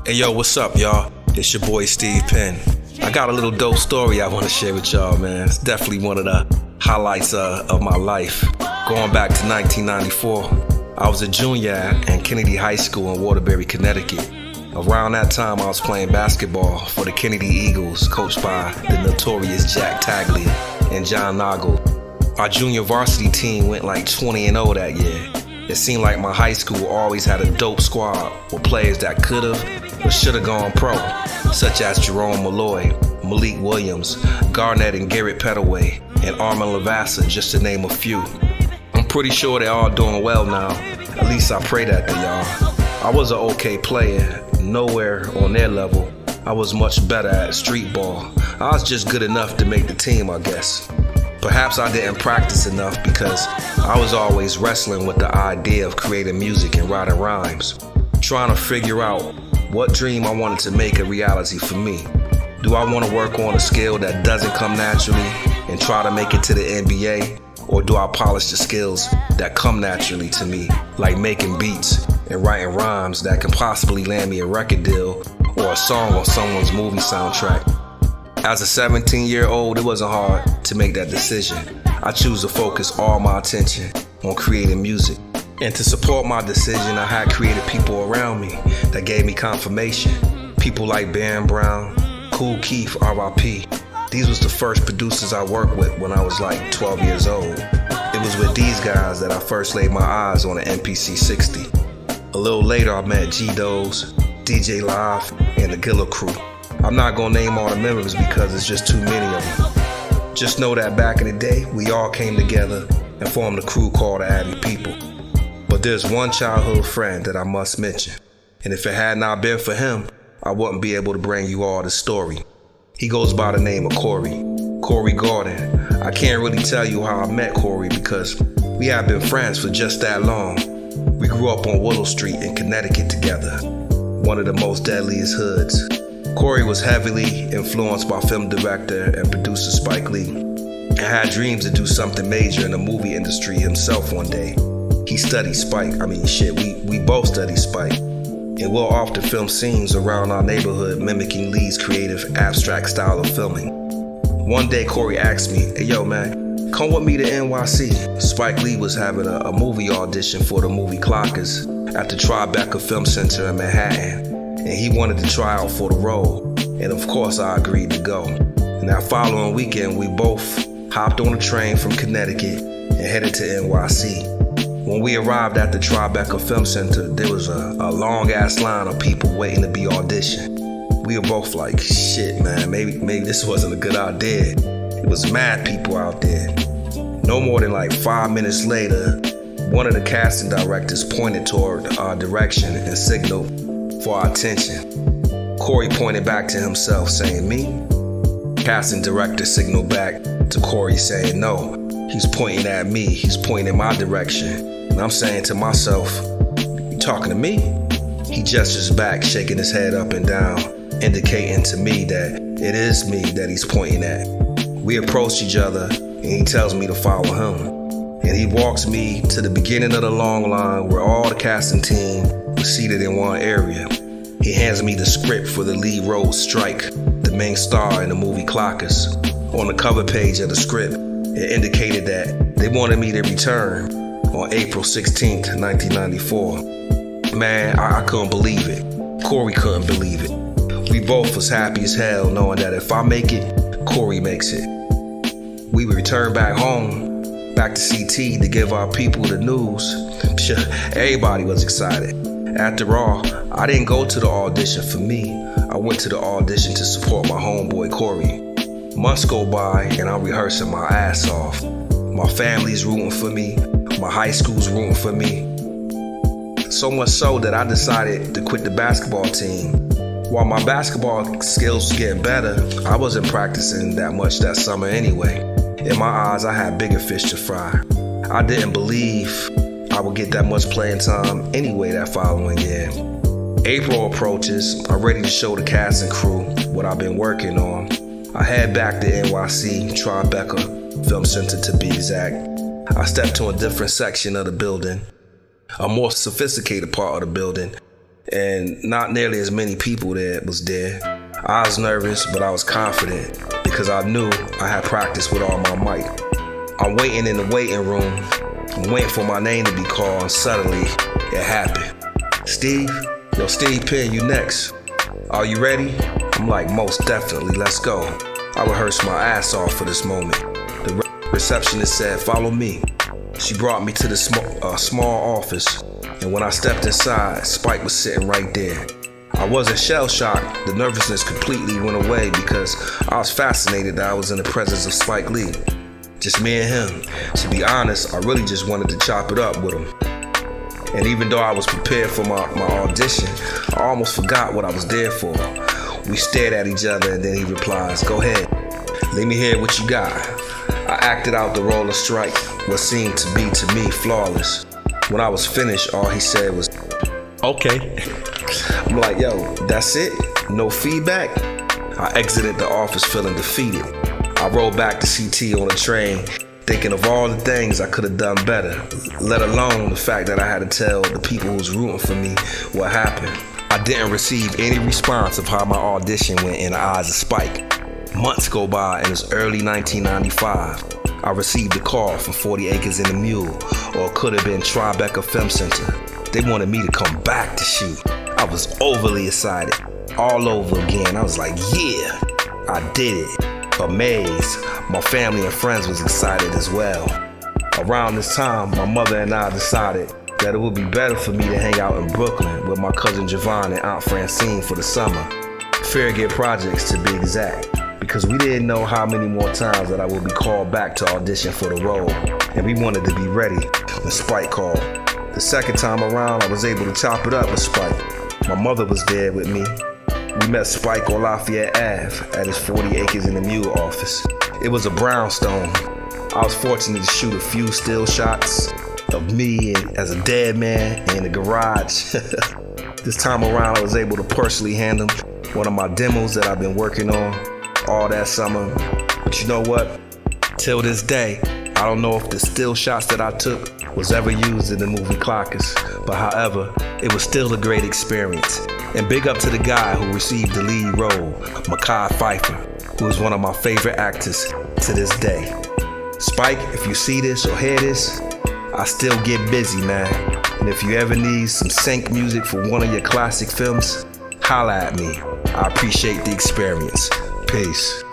Hey yo, what's up, y'all? It's your boy Steve Penn. I got a little dope story I want to share with y'all, man. It's definitely one of the highlights of my life. Going back to 1994, I was a junior at Kennedy High School in Waterbury, Connecticut. Around that time, I was playing basketball for the Kennedy Eagles, coached by the notorious Jack Tagley and John Noggle. Our junior varsity team went like 20-0 that year. It seemed like my high school always had a dope squad with players that could have or should have gone pro, such as Jerome Malloy, Malik Williams, Garnett and Garrett Pettaway, and Armin Lavassa, just to name a few. I'm pretty sure they're all doing well now. At least I pray that they are. I was an okay player, nowhere on their level. I was much better at street ball. I was just good enough to make the team, I guess. Perhaps I didn't practice enough because I was always wrestling with the idea of creating music and writing rhymes, trying to figure out what dream I wanted to make a reality for me. Do I want to work on a skill that doesn't come naturally and try to make it to the NBA? Or do I polish the skills that come naturally to me, like making beats and writing rhymes that can possibly land me a record deal or a song on someone's movie soundtrack? As a 17-year-old, it wasn't hard to make that decision. I choose to focus all my attention on creating music. And to support my decision, I had creative people around me that gave me confirmation. People like Ben Brown, Kool Keith, R.I.P. These was the first producers I worked with when I was like 12 years old. It was with these guys that I first laid my eyes on an MPC 60. A little later, I met G-Doze, DJ Live, and the Gilla Crew. I'm not gonna name all the members because it's just too many of them. Just know that back in the day, we all came together and formed a crew called the Abbey People. But there's one childhood friend that I must mention. And if it had not been for him, I wouldn't be able to bring you all the story. He goes by the name of Corey Gordon. I can't really tell you how I met Corey because we have been friends for just that long. We grew up on Willow Street in Connecticut together, one of the most deadliest hoods. Corey was heavily influenced by film director and producer Spike Lee and had dreams to do something major in the movie industry himself one day. He studied Spike. We both studied Spike. And we'll often film scenes around our neighborhood mimicking Lee's creative abstract style of filming. One day Corey asked me, "Hey yo man, come with me to NYC." Spike Lee was having a movie audition for the movie Clockers at the Tribeca Film Center in Manhattan. And he wanted to try out for the role. And of course I agreed to go. And that following weekend we both hopped on a train from Connecticut and headed to NYC. When we arrived at the Tribeca Film Center, there was a long ass line of people waiting to be auditioned. We were both like, shit man, maybe this wasn't a good idea. It was mad people out there. No more than like 5 minutes later, one of the casting directors pointed toward our direction and signaled for our attention. Corey pointed back to himself saying, "Me?" Casting director signaled back to Corey saying, "No, he's pointing at me, he's pointing in my direction." And I'm saying to myself, "You talking to me?" He gestures back, shaking his head up and down, indicating to me that it is me that he's pointing at. We approach each other and he tells me to follow him. And he walks me to the beginning of the long line where all the casting team was seated in one area. He hands me the script for the lead role Strike, the main star in the movie Clockers. On the cover page of the script, it indicated that they wanted me to return on April 16th, 1994. Man, I couldn't believe it. Corey couldn't believe it. We both was happy as hell knowing that if I make it, Corey makes it. We returned back home, back to CT to give our people the news. Everybody was excited. After all, I didn't go to the audition for me. I went to the audition to support my homeboy Corey. Months go by and I'm rehearsing my ass off. My family's rooting for me. My high school's rooting for me. So much so that I decided to quit the basketball team. While my basketball skills was getting better, I wasn't practicing that much that summer anyway. In my eyes, I had bigger fish to fry. I didn't believe I would get that much playing time anyway that following year. April approaches. I'm ready to show the cast and crew what I've been working on. I head back to NYC, Tribeca Film Center to be exact. I step to a different section of the building, a more sophisticated part of the building, and not nearly as many people that was there. I was nervous, but I was confident because I knew I had practiced with all my might. I'm waiting in the waiting room. I'm waiting for my name to be called, and suddenly it happened. Steve Penn, you next. Are you ready? I'm like, most definitely, let's go. I rehearsed my ass off for this moment. The receptionist said, follow me. She brought me to the small office, and when I stepped inside, Spike was sitting right there. I wasn't shell-shocked. The nervousness completely went away because I was fascinated that I was in the presence of Spike Lee. Just me and him. To be honest, I really just wanted to chop it up with him. And even though I was prepared for my audition, I almost forgot what I was there for. We stared at each other, and then he replies, go ahead, let me hear what you got. I acted out the role of Strike, what seemed to be to me flawless. When I was finished, all he said was, okay. I'm like, yo, that's it? No feedback? I exited the office feeling defeated. I rode back to CT on a train, thinking of all the things I could have done better, let alone the fact that I had to tell the people who was rooting for me what happened. I didn't receive any response of how my audition went in the eyes of Spike. Months go by, and it's early 1995. I received a call from 40 Acres and a Mule, or it could have been Tribeca Film Center. They wanted me to come back to shoot. I was overly excited, all over again. I was like, yeah, I did it. Amazed. My family and friends was excited as well. Around this time, my mother and I decided that it would be better for me to hang out in Brooklyn with my cousin Javon and Aunt Francine for the summer. Farragut Projects to be exact, because we didn't know how many more times that I would be called back to audition for the role, and we wanted to be ready when Spike called. The second time around, I was able to chop it up with Spike. My mother was there with me. We met Spike on Lafayette Ave at his 40 Acres and a Mule office. It was a brownstone. I was fortunate to shoot a few still shots of me as a dead man in the garage. This time around, I was able to personally hand him one of my demos that I've been working on all that summer. But you know what? Till this day, I don't know if the still shots that I took was ever used in the movie Clockers, but however, it was still a great experience. And big up to the guy who received the lead role, Mekhi Phifer, who is one of my favorite actors to this day. Spike, if you see this or hear this, I still get busy, man. And if you ever need some sync music for one of your classic films, holla at me. I appreciate the experience. Peace.